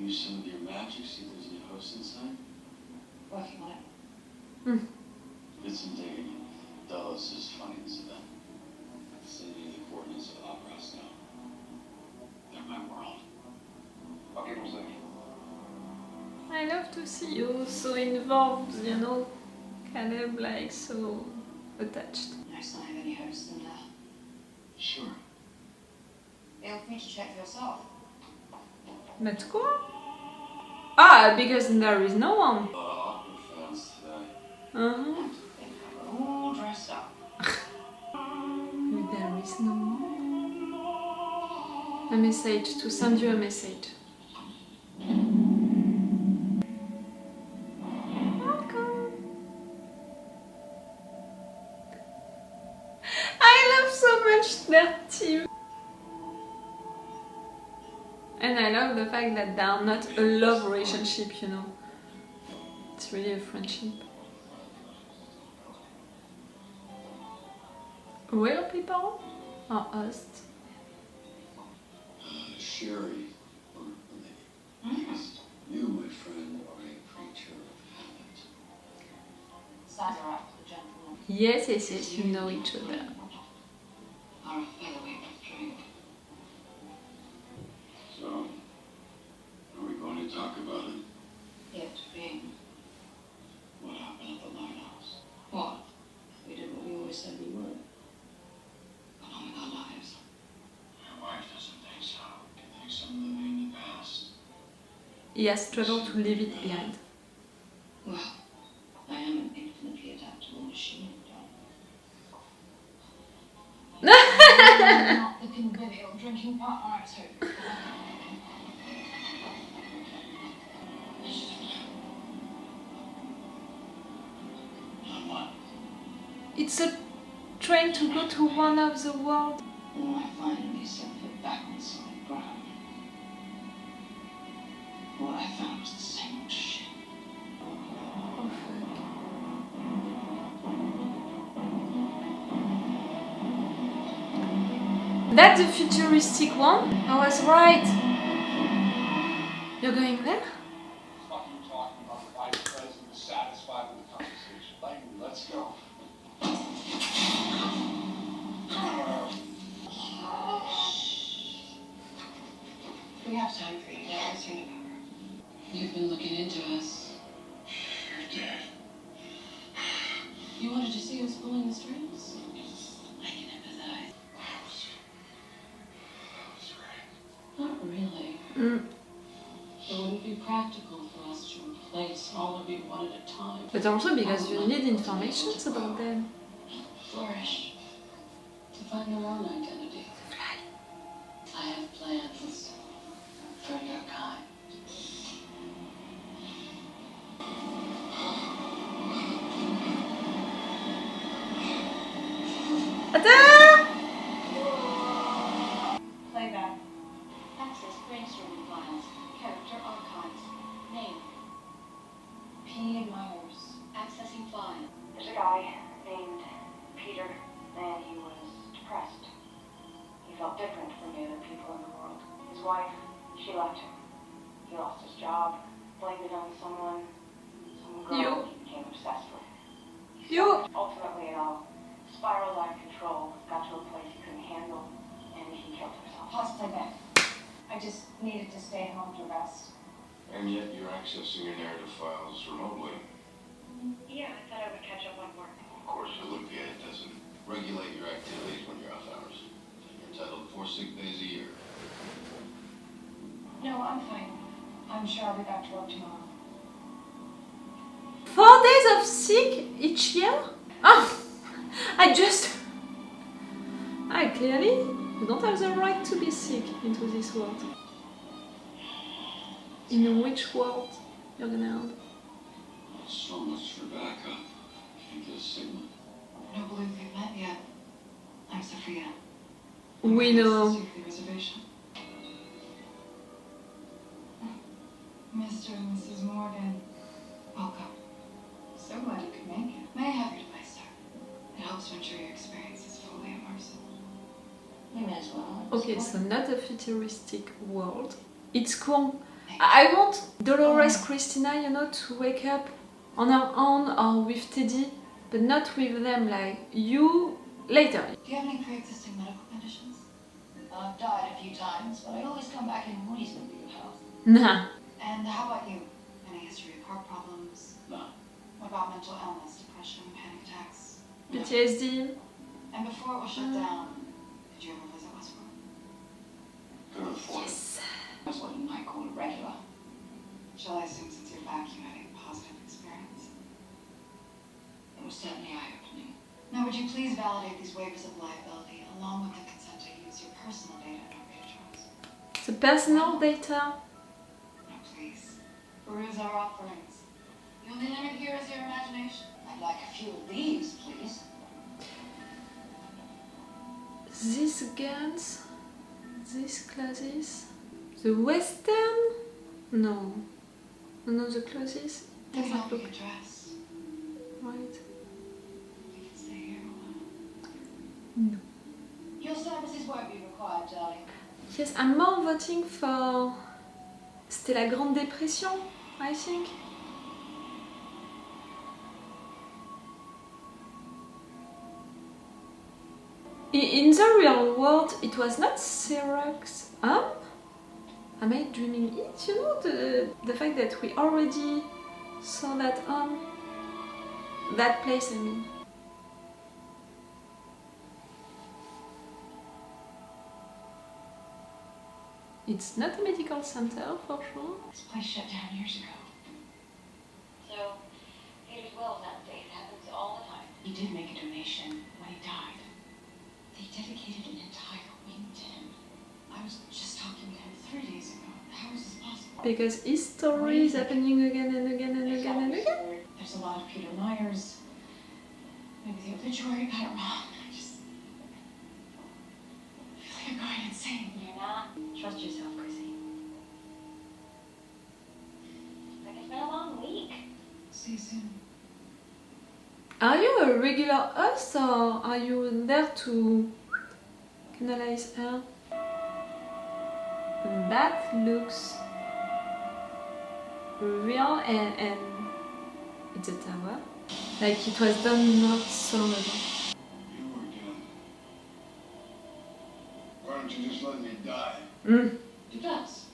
use some of your magic, see if there's any hosts inside? Working on it. Did some digging. Dulles is funding this event. Sending you the coordinates of the opera house now. They're my world. I'll give them something. I love to see you so involved, you know, Caleb, like so attached. No sign of any hosts in there. Sure. Feel free to check for yourself. But quoi? Ah, because there is no one. A lot of opera fans today. Uh-huh. All dressed up. There is no one. A message, to send you a message. Welcome. I love so much their team. And I love the fact that they are not a love relationship, you know. It's really a friendship. Real people or hosts? Sherry, or yes, you, my friend, are a creature of habit. Sazerac, the gentleman. Yes, yes, yes, you know each other. Are a featherweight with drink. So, are we going to talk about it? It being. What happened at the lighthouse? What? We did what we always said we would. Got on with our lives. Your wife doesn't think so. She thinks I'm living in the past. He has struggled to leave it behind. Well, I am an infinitely adaptable machine, not the convivial drinking partner I was hoping for. On what? It's a train to go to one of the world. When I finally set foot back on solid ground, what I found was the same old shit. That's the futuristic one. I was right. You're going there? What are you talking about? The vice president is satisfied with the conversation. Langley, let's go. We have time for you now. Let's turn it over. You've been looking into us. You're dead. You wanted to see us pulling the strings? I can empathize. That was great. Not really. It wouldn't be practical for us to replace all of you one at a time. But also because you need information about them. Flourish. To find their own identity. I have plans for your kind. Attends! Playback. Access brainstorming files. Character archives. Name. P. Myers. Accessing file. There's a guy named Peter, and he was depressed. He felt different from the other people in the world. His wife, she left him. He lost his job, blamed it on some girl he became obsessed with. Ultimately, it all spiraled out of control, got to a place he couldn't handle, and he killed himself. Pause playback. I just needed to stay home to rest. And yet you're accessing your narrative files remotely. Yeah, I thought I would catch up on work. Of course, Olympia doesn't regulate your activities when you're off hours. You're entitled to 4 sick days a year. No, I'm fine. I'm sure I'll be back to work tomorrow. 4 days of sick each year? Oh, clearly, you don't have the right to be sick into this world. In which world you're gonna end? So much for backup. Can't get a signal. I don't believe we've met yet. I'm Sophia. We know. The reservation. Mr. and Mrs. Morgan, welcome. So glad you could make it. May I have your device, sir? It helps to ensure your experience is fully immersive. We may as well. Okay, so not a futuristic world. It's cool I want Dolores-Christina, you know, to wake up on her own or with Teddy, but not with them, like, you later. Do you have any pre-existing medical conditions? I've died a few times, but I always come back in reasonably good health. Nah. And how about you? Any history of heart problems? No. What about mental illness, depression, panic attacks? PTSD. And before it was shut down, did you ever visit Westworld? Could afford it. Yes. That's what you might call a regular. Shall I assume since you're back you had a positive experience? It was certainly eye-opening. Now would you please validate these waivers of liability along with the consent to use your personal data in our data trials? The personal data. Now please, peruse our offerings. The only limit here is your imagination. I'd like a few of these, please. These guns, these clothes, the western? No. No, the clothes Take doesn't off look your dress. right. We can stay here a while. No. Your services won't be required, darling. Yes, I'm more voting for... C'était la Grande Dépression, I think. In the real world, it was not Xerox. Am I dreaming it? You know, the fact that we already saw that that place, I mean. It's not a medical center, for sure. This place shut down years ago. So, Peter's will is out of date. It happens all the time. He did make a donation when he died. They dedicated an entire wing to him. I was just talking to him 3 days ago. How is this possible? Because his story is happening again and again and again and again. There's a lot of Peter Myers. Maybe the obituary got it wrong. I just feel like I'm going insane. You're not. Trust yourself, Chrissy. Like it's been a long week. See you soon. Are you a regular host or are you there to canalize her? That looks real and it's a tower. Like it was done not so long ago. You again. Why don't you just let me die? It does.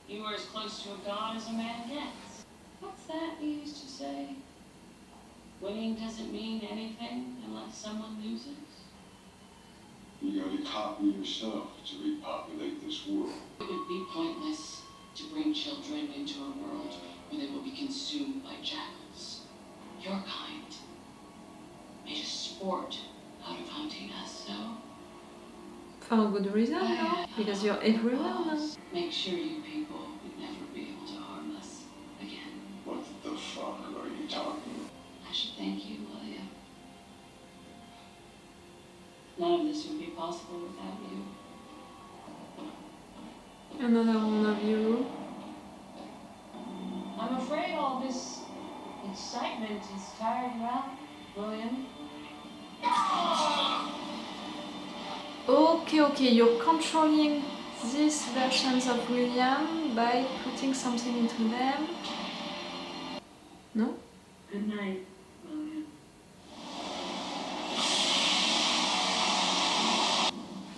You were as close to a god as a man gets. What's that you used to say? Winning doesn't mean anything unless someone loses. You gotta copy yourself to repopulate this world. It would be pointless to bring children into a world where they will be consumed by jackals. Your kind made a sport out of hunting us, so For a good reason, no? Because you're everywhere now. make sure you people would never be able to harm us again. What the fuck are you talking about? I should thank you, William. None of this would be possible without you. Another one of you. I'm afraid all this excitement is tiring you out, William. Okay, you're controlling these versions of William by putting something into them. No? Good night, William.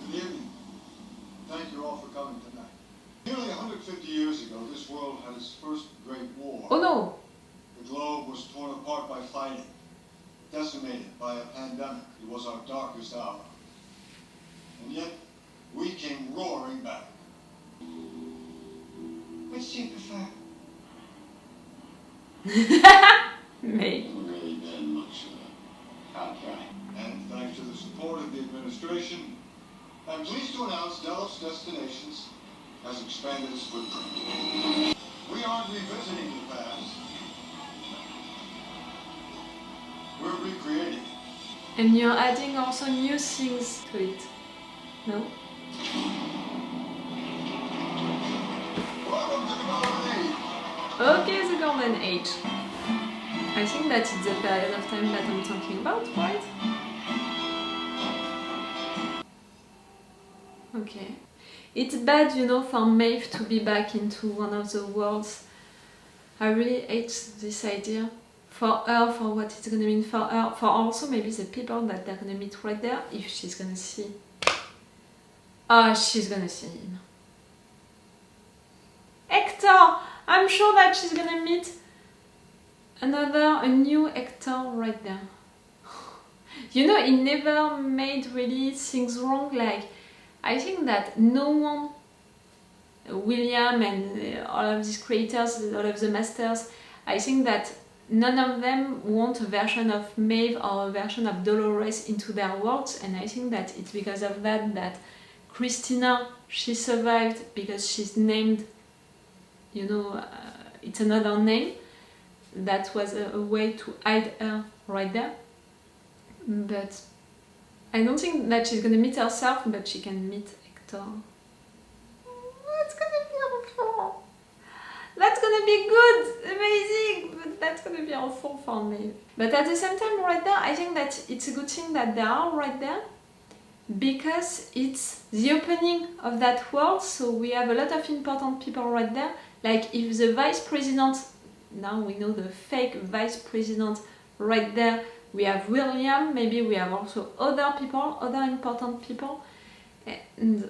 Good evening. Thank you all for coming tonight. Nearly 150 years ago, this world had its first great war. Oh no! The globe was torn apart by fighting, decimated by a pandemic. It was our darkest hour. And yet, we came roaring back. Which do you prefer? Me. Haven't really been much of a contract. And thanks to the support of the administration, I'm pleased to announce Dallas Destinations has expanded its footprint. We aren't revisiting the past. We're recreating it. And you're adding also new things to it. No? Welcome to the Golden Age. Okay, the Golden Age. I think that is the period of time that I'm talking about, right? Okay. It's bad, you know, for Maeve to be back into one of the worlds. I really hate this idea. For her, for what it's gonna mean for her, for also maybe the people that they're gonna meet right there, if she's gonna see. She's gonna see him. Hector! I'm sure that she's gonna meet a new Hector right there. You know, he never made really things wrong. Like, I think that no one, William and all of these creators, all of the masters, I think that none of them want a version of Maeve or a version of Dolores into their worlds, and I think that it's because of that Christina, she survived because she's named, you know, it's another name. That was a way to hide her right there. But I don't think that she's gonna meet herself, but she can meet Hector. That's gonna be awful. That's gonna be good, amazing, but that's gonna be awful for me. But at the same time, right there, I think that it's a good thing that they are right there, because it's the opening of that world, so we have a lot of important people right there. Like if the vice president, now we know the fake vice president right there, we have William, maybe we have also other people, other important people. And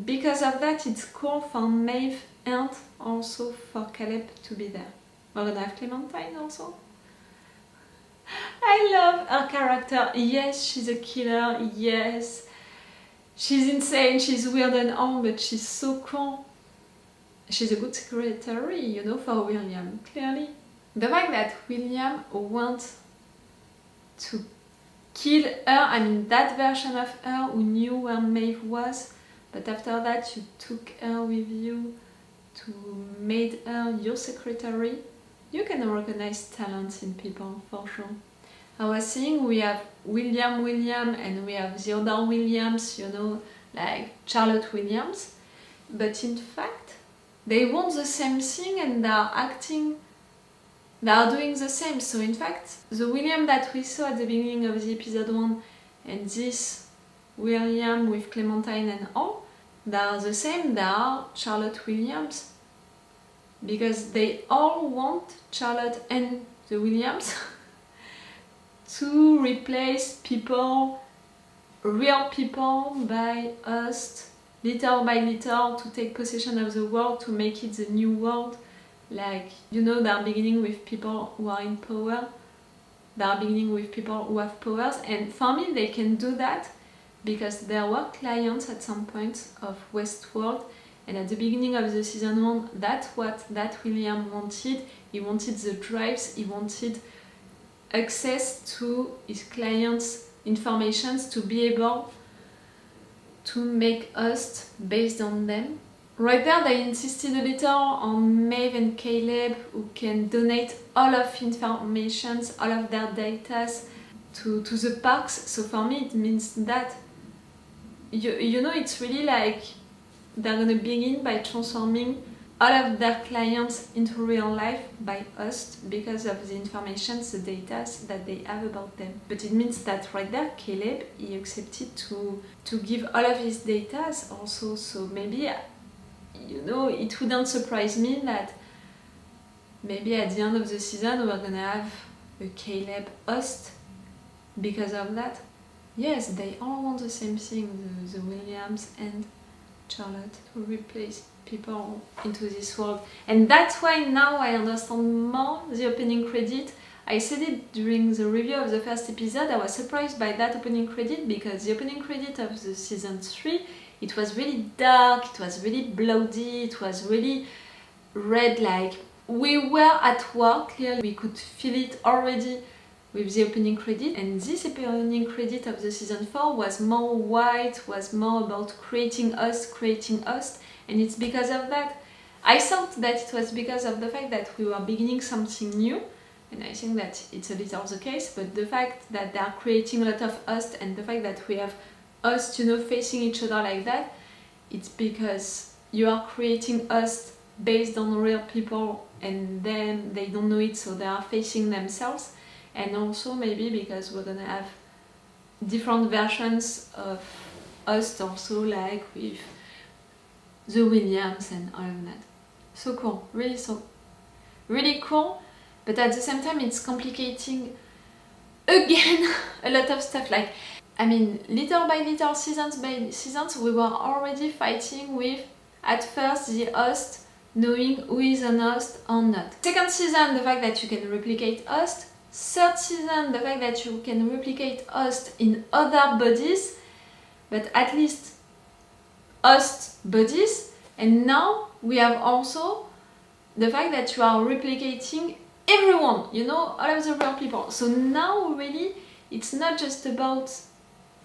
because of that, it's cool for Maeve and also for Caleb to be there. We're gonna have Clementine also. I love her character. Yes, she's a killer, yes. She's insane, she's weird and all, but she's so cool. She's a good secretary, you know, for William, clearly. The fact that William wants to kill her, I mean that version of her who knew where Maeve was, but after that you took her with you to made her your secretary. You can recognize talents in people, for sure. I was saying we have William and we have the other Williams, you know, like Charlotte Williams, but in fact they want the same thing and they are doing the same. So in fact, the William that we saw at the beginning of the episode 1 and this William with Clementine and all, they are the same, they are Charlotte Williams. Because they all want Charlotte and the Williams to replace people, real people, by us, little by little, to take possession of the world, to make it the new world. Like, you know, they're beginning with people who are in power, they're beginning with people who have powers, and for me they can do that because there were clients at some point of Westworld, and at the beginning of the season 1, that's what that William wanted. He wanted the drives, he wanted access to his clients' informations to be able to make us based on them. Right there they insisted a little on Maeve and Caleb, who can donate all of information, all of their data to the parks. So for me it means that, you know, it's really like they're gonna begin by transforming all of their clients into real life by us because of the information, the data that they have about them. But it means that right there, Caleb, he accepted to give all of his data also. So maybe, you know, it wouldn't surprise me that maybe at the end of the season we're gonna have a Caleb host because of that. Yes, they all want the same thing, the Williams and Charlotte, to replace people into this world. And that's why now I understand more the opening credit. I said it during the review of the first episode, I was surprised by that opening credit because the opening credit of the season 3, it was really dark, it was really bloody, it was really red, like we were at war, clearly we could feel it already with the opening credit. And this opening credit of the season 4 was more white, was more about creating us, and it's because of that. I thought that it was because of the fact that we were beginning something new, and I think that it's a little the case, but the fact that they are creating a lot of us and the fact that we have us, you know, facing each other like that, it's because you are creating us based on real people and then they don't know it, so they are facing themselves. And also maybe because we're gonna have different versions of us also, like with the Williams and all of that. So cool, really cool, but at the same time it's complicating again a lot of stuff. Like, I mean, little by little, seasons by seasons, we were already fighting with, at first, the host knowing who is an host or not. Second season, the fact that you can replicate host. Third season, the fact that you can replicate host in other bodies, but at least host bodies. And now we have also the fact that you are replicating everyone, you know, all of the real people. So now really it's not just about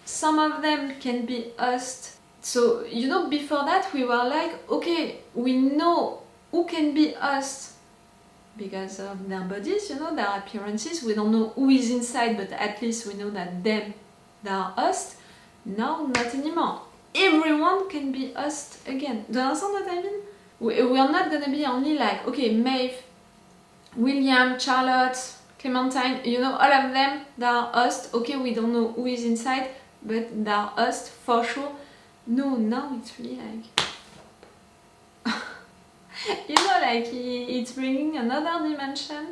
some of them can be host. So, you know, before that we were like, okay, we know who can be host because of their bodies, you know, their appearances. We don't know who is inside, but at least we know that they are host. Now, not anymore. Everyone can be host again. Do you understand what I mean? We are not gonna be only like, okay, Maeve, William, Charlotte, Clementine, you know, all of them, they are host. Okay, we don't know who is inside, but they are host for sure. No, now it's really like, you know, like it's bringing another dimension,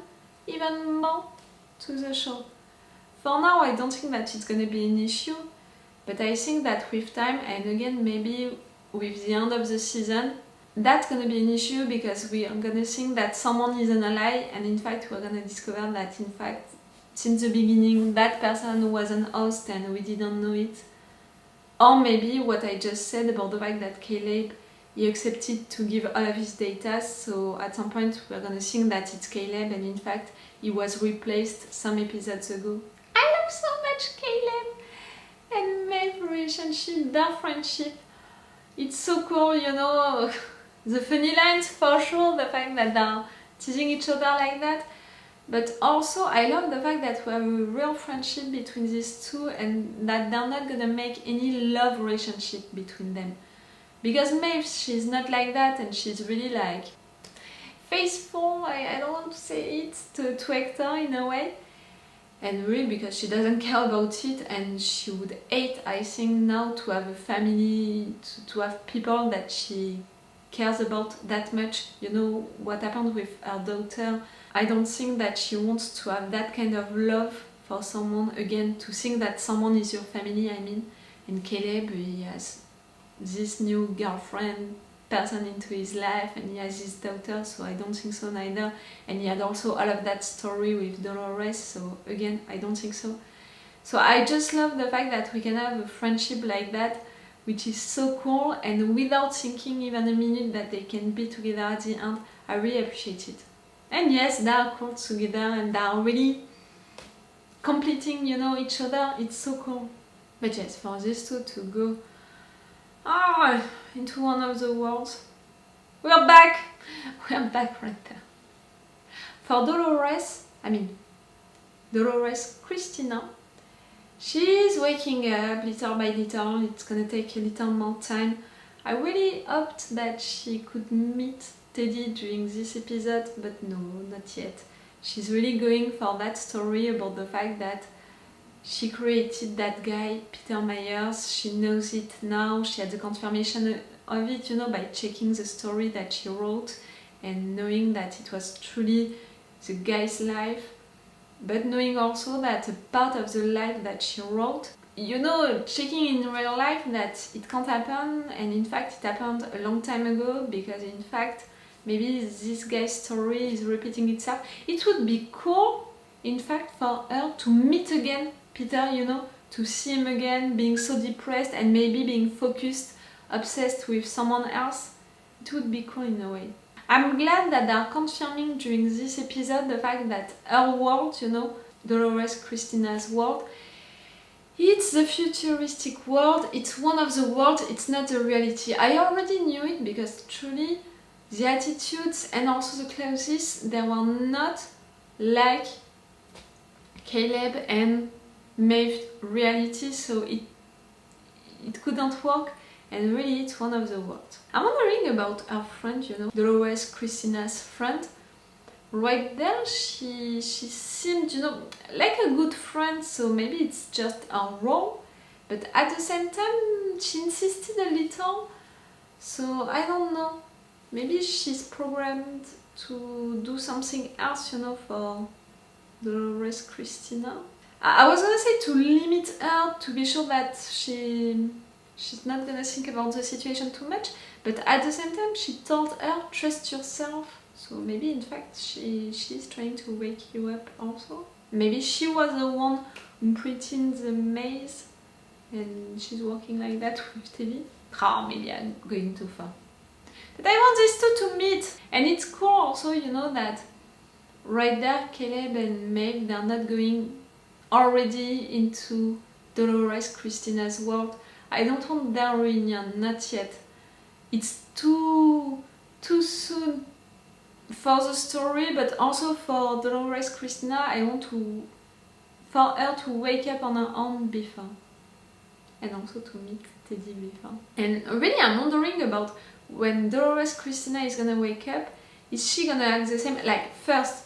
even more, to the show. For now, I don't think that it's gonna be an issue, but I think that with time, and again, maybe with the end of the season, that's gonna be an issue because we are gonna think that someone is an ally, and in fact, we're gonna discover that in fact, since the beginning, that person was an host and we didn't know it. Or maybe what I just said about the fact that Caleb, he accepted to give all of his data, so at some point we're gonna think that it's Caleb and in fact he was replaced some episodes ago. I love so much Caleb and Maeve's relationship, their friendship. It's so cool, you know, the funny lines for sure, the fact that they're teasing each other like that. But also, I love the fact that we have a real friendship between these two and that they're not gonna make any love relationship between them. Because Maeve, she's not like that and she's really like faithful, I don't want to say it, to Hector in a way. And really because she doesn't care about it and she would hate, I think, now to have a family, to have people that she cares about that much. You know what happened with her daughter. I don't think that she wants to have that kind of love for someone again, to think that someone is your family, I mean. And Caleb, he has this new girlfriend person into his life and he has his daughter, so I don't think so neither. And he had also all of that story with Dolores, so again, I don't think so. So I just love the fact that we can have a friendship like that, which is so cool, and without thinking even a minute that they can be together at the end. I really appreciate it. And yes, they are cool together and they are really completing, you know, each other. It's so cool. But yes, for these two to go into one of the worlds. We're back! We're back right there. For Dolores-Christina, she's waking up little by little. It's gonna take a little more time. I really hoped that she could meet Teddy during this episode, but no, not yet. She's really going for that story about the fact that she created that guy, Peter Myers. She knows it now. She had the confirmation of it, you know, by checking the story that she wrote and knowing that it was truly the guy's life, but knowing also that a part of the life that she wrote, you know, checking in real life that it can't happen, and in fact it happened a long time ago, because in fact maybe this guy's story is repeating itself. It would be cool, in fact, for her to meet again Peter, you know, to see him again being so depressed and maybe being focused, obsessed with someone else. It would be cool in a way. I'm glad that they are confirming during this episode the fact that her world, you know, Dolores-Christina's world, it's the futuristic world, it's one of the worlds, it's not a reality. I already knew it because truly the attitudes and also the clothes, they were not like Caleb and Maeve's reality, so it couldn't work, and really it's one of the worlds. I'm wondering about her friend, you know, Dolores-Christina's friend. Right there, she seemed, you know, like a good friend, so maybe it's just her role, but at the same time, she insisted a little, So I don't know. Maybe she's programmed to do something else, you know, for Dolores-Christina. I was gonna say to limit her, to be sure that she's not gonna think about the situation too much, but at the same time she told her, trust yourself. So maybe in fact she's trying to wake you up also. Maybe she was the one who printed the maze and she's working like that with Teddy. Oh, maybe I'm going too far. But I want these two to meet. And it's cool also, you know, that right there Caleb and Meg, they're not going already into Dolores-Christina's world. I don't want their reunion, not yet. It's too soon for the story, but also for Dolores-Christina. I want for her to wake up on her own before, and also to meet Teddy before. And really I'm wondering about when Dolores-Christina is gonna wake up, is she gonna act the same? Like, first,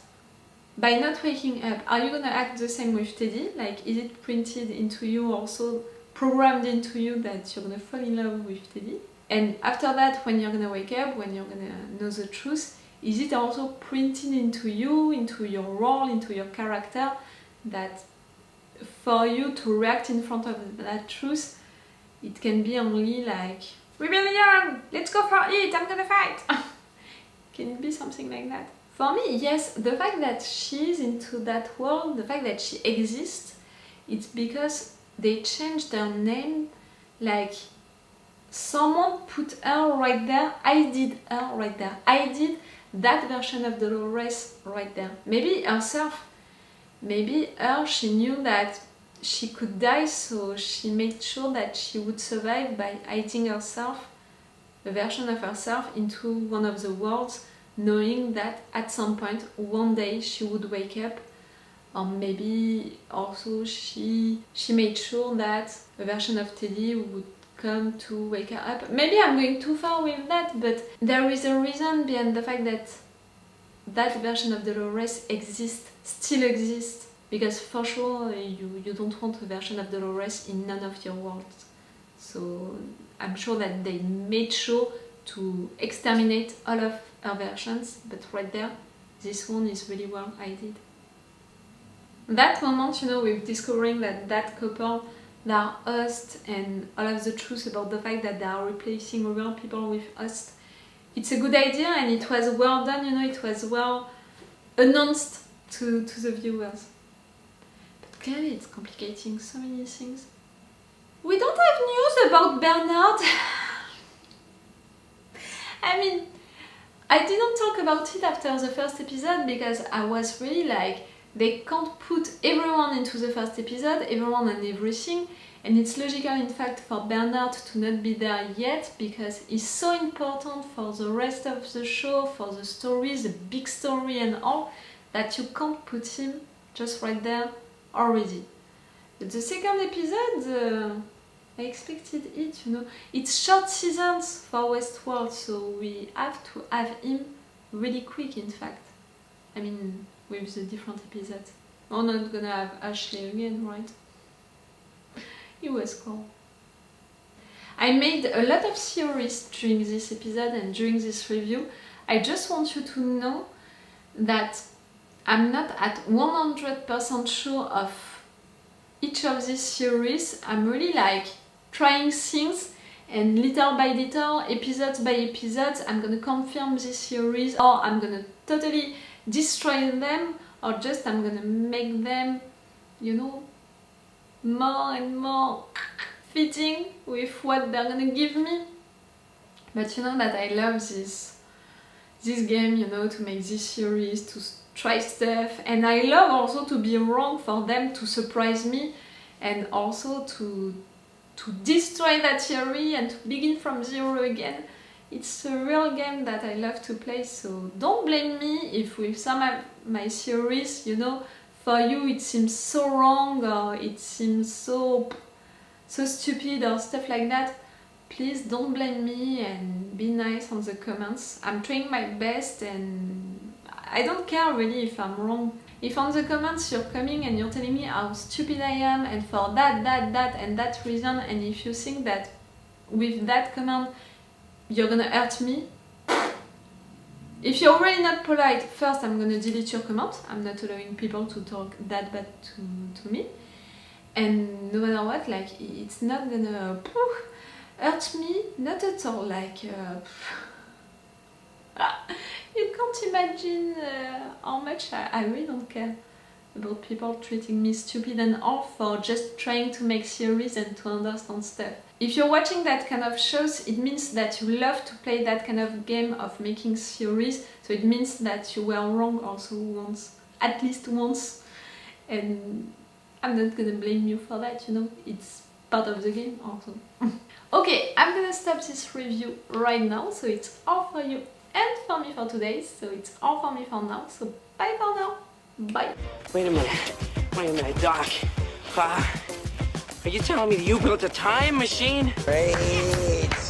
by not waking up, are you gonna act the same with Teddy? Like, is it printed into you, also programmed into you that you're gonna fall in love with Teddy? And after that, when you're gonna wake up, when you're gonna know the truth, is it also printed into you, into your role, into your character, that for you to react in front of that truth, it can be only like, rebellion! Let's go for it! I'm gonna fight! Can it be something like that? For me, yes, the fact that she's into that world, the fact that she exists, it's because they changed her name, like someone put her right there, I did her right there, I did that version of Dolores right there. Maybe herself, maybe her, she knew that she could die, so she made sure that she would survive by hiding herself, a version of herself, into one of the worlds, knowing that at some point, one day, she would wake up. Or maybe also she made sure that a version of Teddy would come to wake her up. Maybe I'm going too far with that, but there is a reason behind the fact that that version of Dolores exists, still exists, because for sure you don't want a version of Dolores in none of your worlds. So I'm sure that they made sure to exterminate all of her versions, but right there, this one is really well hidden. That moment, you know, with discovering that couple, they are hosts, and all of the truth about the fact that they are replacing real people with hosts, it's a good idea, and it was well done, you know, it was well announced to the viewers. But clearly it's complicating so many things. We don't have news about Bernard. I mean, I didn't talk about it after the first episode because I was really like, they can't put everyone into the first episode, everyone and everything, and it's logical in fact for Bernard to not be there yet because he's so important for the rest of the show, for the stories, the big story and all, that you can't put him just right there already. But the second episode, I expected it, you know. It's short seasons for Westworld, so we have to have him really quick, in fact. I mean, with the different episodes. We're not gonna have Ashley again, right? It was cool. I made a lot of theories during this episode and during this review. I just want you to know that I'm not at 100% sure of each of these theories. I'm really like trying things, and little by little, episodes by episodes, I'm gonna confirm these theories, or I'm gonna totally destroy them, or just I'm gonna make them, you know, more and more fitting with what they're gonna give me. But you know that I love this game, you know, to make these theories, to try stuff, and I love also to be wrong, for them to surprise me, and also to destroy that theory and to begin from zero again. It's a real game that I love to play, so don't blame me if with some of my theories, you know, for you it seems so wrong or it seems so stupid or stuff like that. Please don't blame me and be nice on the comments. I'm trying my best and I don't care really if I'm wrong. If on the comments you're coming and you're telling me how stupid I am and for that and that reason, and if you think that with that comment you're gonna hurt me. If you're already not polite, first I'm gonna delete your comment. I'm not allowing people to talk that bad to me. And no matter what, like, it's not gonna hurt me, not at all. Like, you can't imagine how much I really don't care about people treating me stupid and off for just trying to make series and to understand stuff. If you're watching that kind of shows, it means that you love to play that kind of game of making series, so it means that you were wrong also once, at least once, and I'm not gonna blame you for that, you know, it's part of the game also. Okay, I'm gonna stop this review right now, so it's all for you and for me for today, so it's all for me for now, so bye for now, bye! Wait a minute, Doc. Are you telling me that you built a time machine? Great.